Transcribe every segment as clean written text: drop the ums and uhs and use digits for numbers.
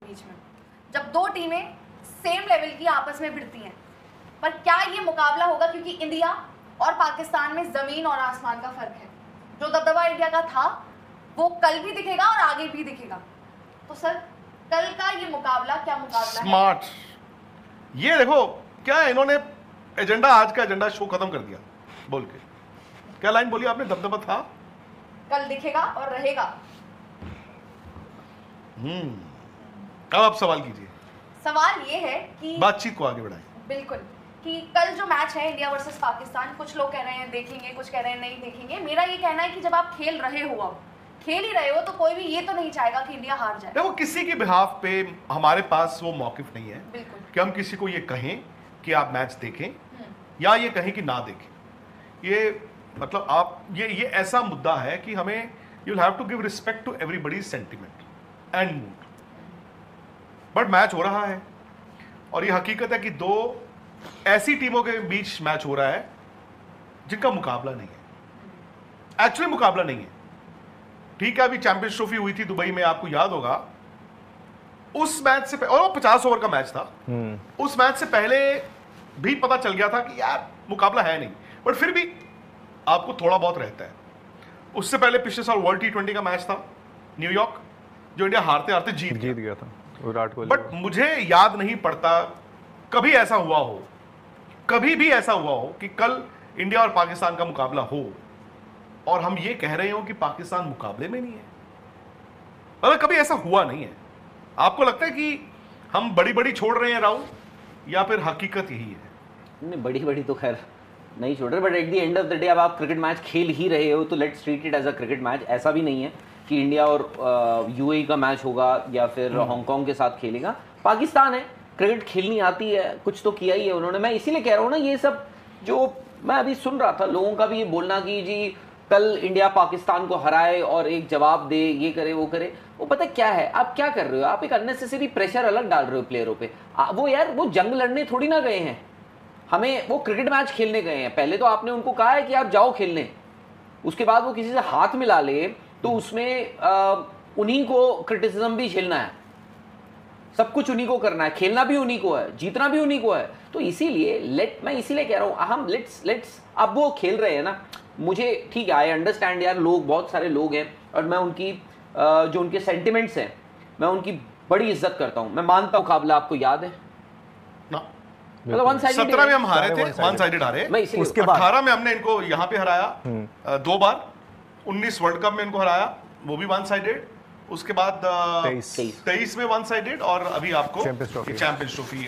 बीच में, जब दो टीमें सेम लेवल की आपस में भिड़ती हैं। पर क्या ये मुकाबला होगा, क्योंकि इंडिया और पाकिस्तान में जमीन और आसमान का फर्क है। जो दबदबा इंडिया का था वो कल भी दिखेगा और आगे भी दिखेगा। तो सर कल का ये मुकाबला क्या मुकाबला स्मार्ट है? ये देखो क्या इन्होंने एजेंडा, आज का एजेंडा शो खत्म कर दिया बोल के। क्या लाइन बोली आपने? दबदबा था, कल दिखेगा और रहेगा। अब आप सवाल कीजिए। सवाल ये है कि बातचीत को आगे बढ़ाएं। बिल्कुल, कि कल जो मैच है इंडिया वर्सेस पाकिस्तान, कुछ लोग कह रहे हैं देखेंगे, कुछ कह रहे हैं नहीं देखेंगे। मेरा ये कहना है कि जब आप खेल रहे हो, अब खेल ही रहे हो, तो कोई भी ये तो नहीं चाहेगा कि इंडिया हार जाए। देखो किसी के बिहाफ पे हमारे पास वो मौकिफ नहीं है कि हम किसी को ये कहें कि आप मैच देखें या ये कहें कि ना देखें। ये मतलब आप ये ऐसा मुद्दा है कि हमें you will have to give respect to everybody's sentiment and mood. But match हो रहा है और ये हकीकत है कि दो ऐसी टीमों के बीच मैच हो रहा है जिनका मुकाबला नहीं है, एक्चुअली मुकाबला नहीं है। ठीक है, अभी चैंपियंस ट्रॉफी हुई थी दुबई में, आपको याद होगा। उस मैच से और वो 50 ओवर का मैच था। उस मैच से पहले भी पता चल गया था कि यार मुकाबला है नहीं, बट फिर भी आपको थोड़ा बहुत रहता है। उससे पहले पिछले साल वर्ल्ड T20 का मैच था न्यूयॉर्क, जो इंडिया हारते हारते जीत गया था विराट कोहली। बट मुझे याद नहीं पड़ता कभी ऐसा हुआ हो, कभी भी ऐसा हुआ हो कि कल इंडिया और पाकिस्तान का मुकाबला हो और हम ये कह रहे हो कि पाकिस्तान मुकाबले में नहीं है। मतलब कभी ऐसा हुआ नहीं है। आपको लगता है कि हम बड़ी बड़ी छोड़ रहे हैं राहुल, या फिर हकीकत यही है? नहीं, बड़ी बड़ी तो खैर नहीं छोड़ रहे, but at the end of the day अब आप क्रिकेट मैच खेल ही रहे हो तो let's treat it as a cricket match. ऐसा भी नहीं है कि इंडिया और यूएई का मैच होगा या फिर हांगकांग के साथ खेलेगा। पाकिस्तान है, क्रिकेट खेलनी आती है, कुछ तो किया ही है उन्होंने। मैं इसीलिए कह रहा हूँ ना, ये सब जो मैं अभी सुन रहा था लोगों का भी ये बोलना कि जी कल इंडिया पाकिस्तान को हराए और एक जवाब दे, ये करे वो करे, वो पता क्या है आप क्या कर रहे हो? आप एक अननेसेसरी प्रेशर अलग डाल रहे हो प्लेयरों पे। वो यार वो जंग लड़ने थोड़ी ना गए हैं, हमें वो क्रिकेट मैच खेलने गए हैं। पहले तो आपने उनको कहा है कि आप जाओ खेलने, उसके बाद वो किसी से हाथ मिला ले तो उसमें उन्हीं को क्रिटिसिज्म भी झेलना है, सब कुछ उन्हीं को करना है, खेलना भी उन्हीं को है, जीतना भी उन्हीं को है। तो इसीलिए मैं इसीलिए कह रहा हूँ हम लेट्स अब वो खेल रहे हैं ना, मुझे ठीक है, आई अंडरस्टैंड यार, लोग बहुत सारे लोग हैं और मैं उनकी जो उनके सेंटिमेंट्स हैं मैं उनकी बड़ी इज्जत करता हूँ। मैं मानता हूँ मुकाबला आपको याद है ना, मतलब वन साइडेड 17 में हम हारे थे, वन साइडेड हारे। उसके बाद 18 में हमने इनको यहाँ पे हराया 2 बार, 19 वर्ल्ड कप में इनको हराया, वो भी वन साइडेड। उसके बाद 23 में वन साइडेड और अभी आपको चैंपियंस ट्रॉफी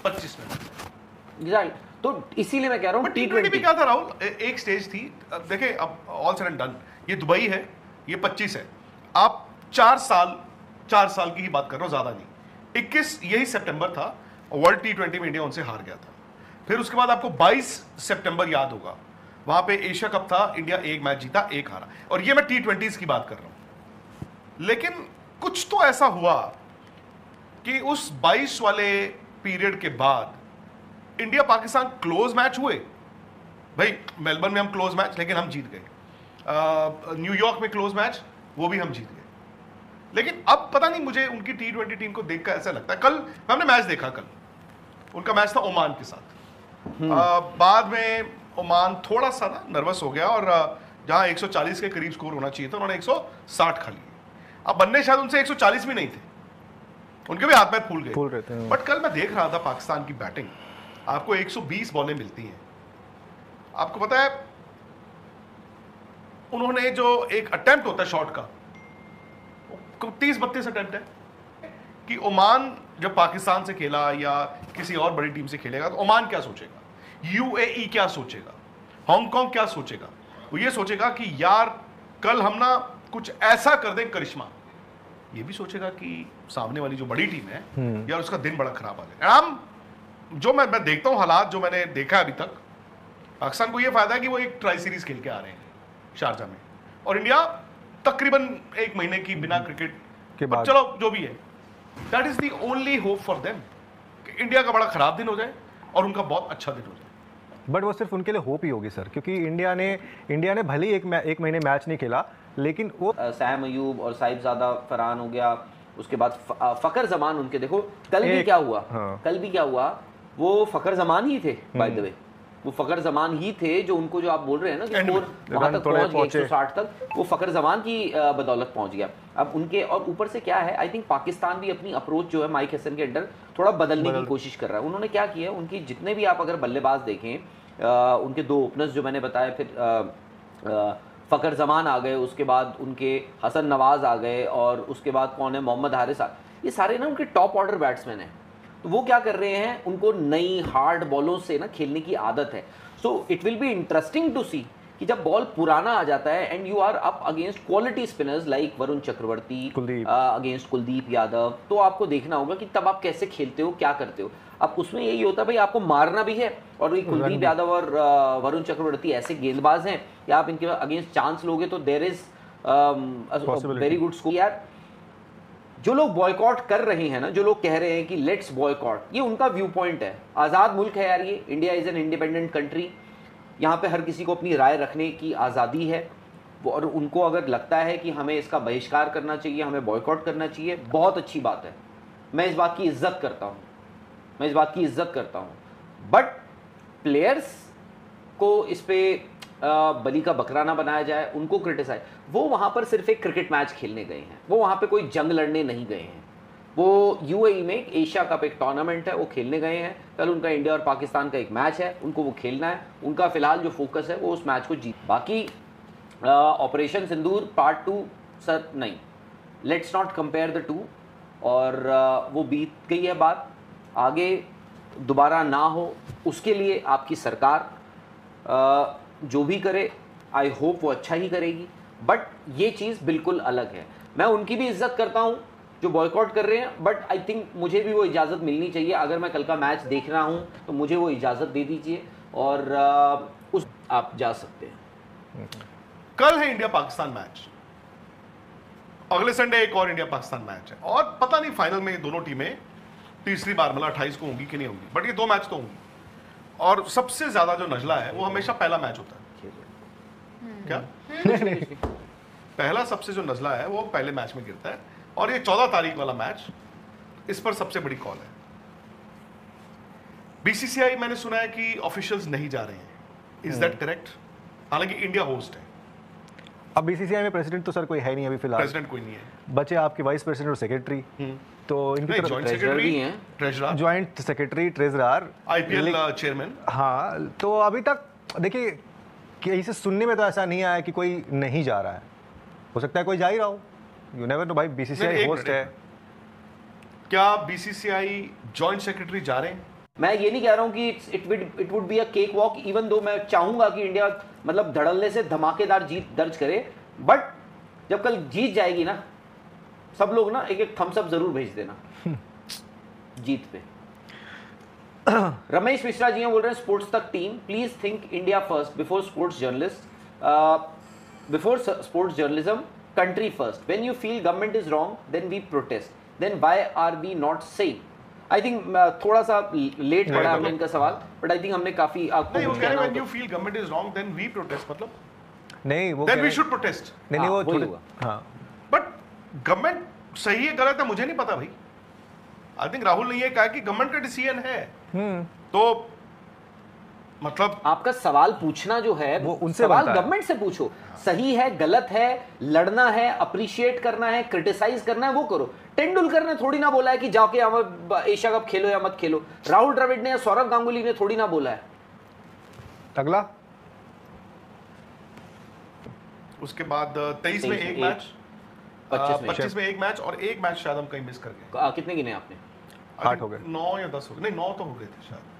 25 में। तो इसीलिए मैं कह रहा हूँ T20 भी क्या था राहुल, एक स्टेज थी। देखिए अब ऑल सेड एंड डन, ये दुबई है, ये 25 है, आप 4 साल की ही बात कर रहे हो, ज्यादा नहीं। 21 यही सितंबर था, वर्ल्ड T20 में इंडिया उनसे हार गया था। फिर उसके बाद आपको 22 सितंबर याद होगा, वहां पे एशिया कप था, इंडिया एक मैच जीता, एक हारा। और ये मैं T20s की बात कर रहा हूं। लेकिन कुछ तो ऐसा हुआ कि उस 22 वाले पीरियड के बाद इंडिया पाकिस्तान क्लोज मैच हुए। भाई मेलबर्न में हम क्लोज मैच, लेकिन हम जीत गए। न्यूयॉर्क में क्लोज मैच, वो भी हम जीत गए। लेकिन अब पता नहीं, मुझे उनकी T20 टीम को देखकर ऐसा लगता है। कल हमने मैच देखा, कल उनका मैच था ओमान के साथ। बाद में ओमान थोड़ा सा ना नर्वस हो गया और जहां 140 के करीब स्कोर होना चाहिए था उन्होंने 160 खा लिए। अब बनने शायद उनसे 140 भी नहीं थे, उनके भी हाथ पैर फूल गए। बट कल मैं देख रहा था पाकिस्तान की बैटिंग, आपको 120 बॉलें मिलती हैं। आपको पता है उन्होंने जो एक अटेम्प्ट होता है शॉट का, 30-32 अटेम्प्ट है कि ओमान जब पाकिस्तान से खेला या किसी और बड़ी टीम से खेलेगा तो ओमान क्या सोचेगा, यूएई क्या सोचेगा, हांगकांग क्या सोचेगा? वो ये सोचेगा कि यार कल हम ना कुछ ऐसा कर दें करिश्मा। ये भी सोचेगा कि सामने वाली जो बड़ी टीम है यार उसका दिन बड़ा खराब आ जाए। हम जो मैं देखता हूं हालात जो मैंने देखा अभी तक, पाकिस्तान को यह फायदा है कि वो एक ट्राई सीरीज खेल के आ रहे हैं शारजा में, और इंडिया तकरीबन 1 महीने की बिना क्रिकेट के बाद, चलो जो भी है, that is the only hope for them कि इंडिया का बड़ा खराब दिन हो जाए और उनका बहुत अच्छा दिन हो जाए। बट वो सिर्फ उनके लिए होप ही होगी सर, क्योंकि इंडिया ने भले ही एक महीने मैच नहीं खेला, लेकिन वो सैम अयूब और साहिबजादा फरहान हो गया, उसके बाद फखर जमान उनके, देखो कल भी क्या हुआ, कल भी क्या हुआ, वो फखर जमान ही थे बाय द वे, वो फखर जमान ही थे जो उनको, जो आप बोल रहे हैं ना कि स्कोर वहां तक पहुंच गया 160 तक, वो फखर जमान की बदौलत पहुंच गया। अब उनके, और ऊपर से क्या है, आई थिंक पाकिस्तान भी अपनी अप्रोच जो है माइक हसन के अंडर थोड़ा बदलने की कोशिश कर रहा है। उन्होंने क्या किया, उनकी जितने भी आप अगर बल्लेबाज देखें, उनके 2 ओपनर्स जो मैंने बताया, फिर फखर जमान आ गए, उसके बाद उनके हसन नवाज आ गए, और उसके बाद कौन है, मोहम्मद हारिस, ये सारे ना उनके टॉप ऑर्डर बैट्समैन हैं। तो वो क्या कर रहे हैं, उनको नई हार्ड बॉलों से ना खेलने की आदत है। So it will be interesting to see कि जब बॉल पुराना आ जाता है and you are up against quality spinners like Varun Chakravarthy, against Kuldeep Yadav, तो आपको देखना होगा कि तब आप कैसे खेलते हो, क्या करते हो। अब उसमें यही होता है भाई, आपको मारना भी है, और कुलदीप यादव और वरुण चक्रवर्ती ऐसे गेंदबाज हैं कि आप इनके अगेंस्ट चांस लोगे तो there is very good score. यार जो लोग बॉयकॉट कर रहे हैं ना, जो लोग कह रहे हैं कि लेट्स बॉयकॉट, ये उनका व्यू पॉइंट है। आज़ाद मुल्क है यार ये, India is an independent country, यहाँ पे हर किसी को अपनी राय रखने की आज़ादी है, और उनको अगर लगता है कि हमें इसका बहिष्कार करना चाहिए, हमें बॉयकॉट करना चाहिए, बहुत अच्छी बात है, मैं इस बात की इज्जत करता हूँ, मैं इस बात की इज्जत करता हूँ। बट प्लेयर्स को इस पे बलि का बकरा ना बनाया जाए, उनको क्रिटिसाइज, वो वहाँ पर सिर्फ एक क्रिकेट मैच खेलने गए हैं, वो वहाँ पे कोई जंग लड़ने नहीं गए हैं। वो यूएई में एशिया कप एक टूर्नामेंट है, वो खेलने गए हैं। कल उनका इंडिया और पाकिस्तान का एक मैच है, उनको वो खेलना है, उनका फिलहाल जो फोकस है वो उस मैच को जीत। बाकी ऑपरेशन सिंदूर पार्ट 2 सर नहीं, let's not compare the two, और वो बीत गई है बात, आगे दोबारा ना हो उसके लिए आपकी सरकार जो भी करे, आई होप वो अच्छा ही करेगी। बट ये चीज़ बिल्कुल अलग है, मैं उनकी भी इज्जत करता हूँ जो बॉयकॉट कर रहे हैं, बट आई थिंक मुझे भी वो इजाज़त मिलनी चाहिए। अगर मैं कल का मैच देख रहा हूँ तो मुझे वो इजाज़त दे दीजिए, और उस आप जा सकते हैं। कल है इंडिया पाकिस्तान मैच, अगले संडे एक और इंडिया पाकिस्तान मैच है, और पता नहीं फाइनल में ये दोनों टीमें तीसरी बार, मतलब 28 को होंगी कि नहीं होंगी, बट ये 2 मैच तो होंगी। और सबसे ज्यादा जो नजला है वो हमेशा पहला मैच होता है। क्या पहला सबसे जो नजला है वो पहले मैच में गिरता है, और ये 14 तारीख वाला मैच, इस पर सबसे बड़ी कॉल है। बीसीसीआई मैंने सुना है कि ऑफिशियल्स नहीं जा रहे हैं, इज दैट करेक्ट? हालांकि इंडिया होस्ट है। अब बीसीसीआई में प्रेसिडेंट तो सर कोई है नहीं अभी फिलहाल, प्रेसिडेंट कोई नहीं है, बचे आपके वाइस प्रेसिडेंट और सेक्रेटरी, तो इनकी तरफ जॉइंट सेक्रेटरी हैं, treasurer, joint secretary, treasurer, IPL chairman. हाँ, तो अभी तक देखिए कि इसे सुनने में तो ऐसा नहीं आया कि कोई नहीं जा रहा है, हो सकता है कोई जा ही रहा हो, यू नेवर नो भाई, बीसीसीआई होस्ट है। क्या बीसीसीआई जॉइंट सेक्रेटरी जा रहे हैं? मैं ये नहीं कह रहा हूँ कि it would be a cake walk, even though मैं चाहूंगा कि इंडिया मतलब धड़ल्ले से धमाकेदार जीत दर्ज करे, बट जब कल जीत जाएगी ना, सब लोग ना एक एक थम्स अप जरूर भेज देना जीत पे। रमेश मिश्रा जी बोल रहे हैं स्पोर्ट्स तक team please think India first before sports journalist, before sports journalism, country first. When you feel government is wrong then we protest, then why are we not saying? I think थोड़ा सा late पड़ा हमने इनका सवाल, but I think हमने काफी आपको नहीं, वो कह रहे हैं when you feel government is wrong then we protest, मतलब नहीं वो देन वी शुड प्रोटेस्ट। नहीं वो वही हुआ। हाँ, बट गवर्नमेंट सही है गलत है मुझे नहीं पता भाई। आई थिंक राहुल ने ये कहा कि गवर्नमेंट का डिसीजन है, तो मतलब आपका सवाल पूछना जो है वो उनसे सवाल बनता है। गवर्नमेंट से पूछो, सही है गलत है, लड़ना है, अप्रिशिएट करना है, क्रिटिसाइज करना है, वो करो। तेंदुलकर ने थोड़ी ना बोला है कि जाके एशिया कप खेलो या मत खेलो, राहुल द्रविड़ ने या सौरव गांगुली ने थोड़ी ना बोला है। अगला उसके बाद 23 में एक मैच, 25 में एक मैच, और एक मैच शायद हम कहीं मिस कर गए। कितने गिने आपने? 8 हो गए, 9 या 10 हो गए, नहीं 9 तो हो गए थे शायद।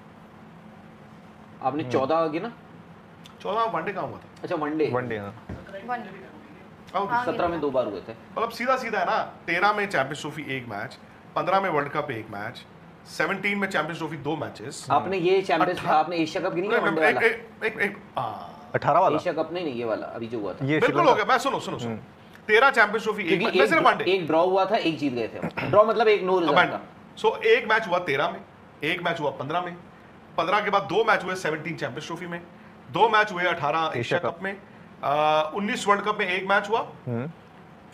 आपने 14 गिना? 14 वनडे कहाँ हुआ था? अच्छा वनडे, वनडे। हाँ, 17 में 2 बार हुए थे। मतलब सीधा सीधा है ना, 13 में चैंपियंस ट्रॉफी एक मैच, 15 में वर्ल्ड कप एक मैच, 17 में चैंपियंस ट्रॉफी 2 मैचेस। आपने ये चैंपियंस, आपने एशिया कप गिनी है वनडे वाला? एक 18 वाला एशिया कप नहीं, ये वाला अभी जो हुआ था। ये बिल्कुल हो गया। मैं सुनो 13 चैंपियंस ट्रॉफी एक मैच, मैं सिर्फ वनडे, एक ड्रॉ हुआ था, एक जीत गए थे। ड्रॉ मतलब एक नो रिजल्ट था। सो एक मैच हुआ 13 में, एक मैच हुआ 15 में, 15 के बाद 2 मैच हुए 17 चैंपियंस ट्रॉफी में, 2 मैच हुए 18 एशिया कप में, 19 वर्ल्ड कप में एक मैच हुआ,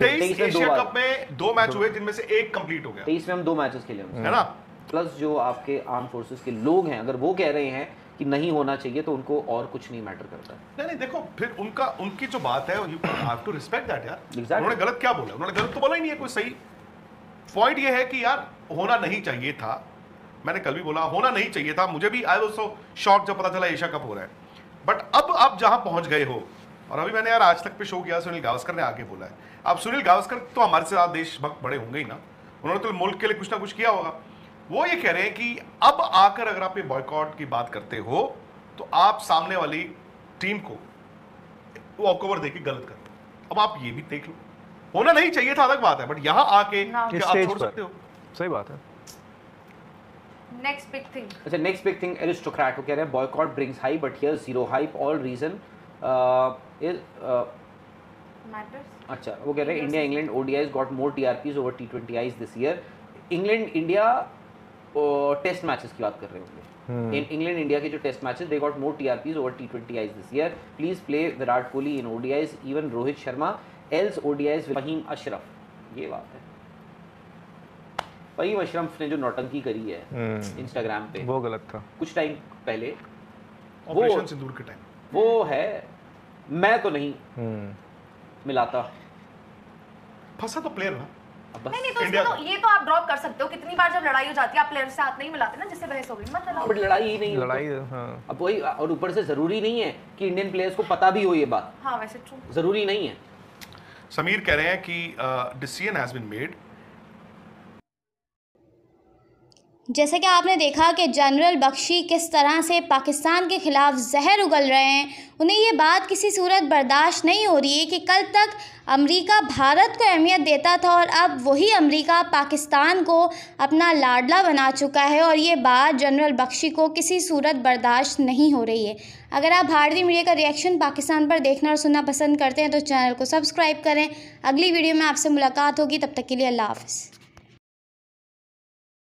23 एशिया कप में 2 मैच हुए जिनमें से 1 कंप्लीट हो गया। 23 में हम 2 मैचेस खेले है ना। प्लस जो आपके आर्म फोर्सेस के लोग हैं, अगर वो कह रहे हैं कि नहीं होना चाहिए तो उनको और कुछ नहीं मैटर करता। नहीं देखो, फिर उनकी जो बात है, you have to respect that यार। Exactly. उन्होंने गलत क्या बोला? उन्होंने गलत तो बोला ही नहीं है। कोई सही पॉइंट ये है कि यार होना नहीं चाहिए था। मैंने कल भी बोला होना नहीं चाहिए था। मुझे भी आई वाज सो शॉक जब पता चला एशिया कप हो रहा है। बट अब आप जहां पहुंच गए हो, और अभी मैंने यार आज तक पे शो किया, सुनील गावस्कर ने आगे बोला है। अब सुनील गावस्कर तो हमारे से ज्यादा देशभक्त बड़े होंगे ही ना, उन्होंने तो मुल्क के लिए कुछ ना कुछ किया होगा। वो ये कह रहे हैं कि अब आकर अगर आप ये बॉयकॉट की बात करते हो तो आप सामने वाली टीम को वॉकओवर देके गलत करते हो। अब आप ये भी देख लो, होना नहीं चाहिए था अलग बात है, बट यहां आके क्या आप छोड़ सकते हो? सही बात है। नेक्स्ट बिग थिंग, अच्छा नेक्स्ट बिग थिंग, एरिस्टोक्रेट वो कह रहे हैं boycott brings high but here zero hype, all reason is matters. अच्छा वो कह रहे हैं India England ODIs got more TRPs over T twenty Is this year. England India test matches की बात कर रहे होंगे। इन इंग्लैंड इंडिया के जो test matches they got more TRPs over T twenty Is this year. Please play Virat Kohli in ODIs, even Rohit Sharma, else ODIs with Faheem Ashraf. ये बात है। फहीम अशरफ ने जो नौटंकी करी है इंस्टाग्राम पे, वो गलत था कुछ टाइम पहले, ऑपरेशन सिंदूर के टाइम। वो है, मैं तो नहीं मिलाता। फंसा तो प्लेयर ना। नहीं तो इसमें तो ये तो आप ड्रॉप कर सकते हो। कितनी बार जब लड़ाई हो जाती है आप प्लेयर से हाथ नहीं मिलाते ना, जिससे बहस हो गई मत मिलाओ। बट लड़ाई ही नहीं, लड़ाई हाँ। अब वही, और ऊपर से जरूरी नहीं है कि इंडियन प्लेयर्स को पता भी हो ये बात। हाँ वैसे ट्रू, जरूरी नहीं है। समीर कह रहे हैं कि डिसीजन हैज बीन मेड। जैसे कि आपने देखा कि जनरल बख्शी किस तरह से पाकिस्तान के ख़िलाफ़ जहर उगल रहे हैं, उन्हें ये बात किसी सूरत बर्दाश्त नहीं हो रही है कि कल तक अमेरिका भारत को अहमियत देता था और अब वही अमेरिका पाकिस्तान को अपना लाडला बना चुका है, और ये बात जनरल बख्शी को किसी सूरत बर्दाश्त नहीं हो रही है। अगर आप भारतीय मीडिया का रिएक्शन पाकिस्तान पर देखना और सुनना पसंद करते हैं तो चैनल को सब्सक्राइब करें। अगली वीडियो में आपसे मुलाकात होगी, तब तक के लिए अल्लाह हाफ़िज़।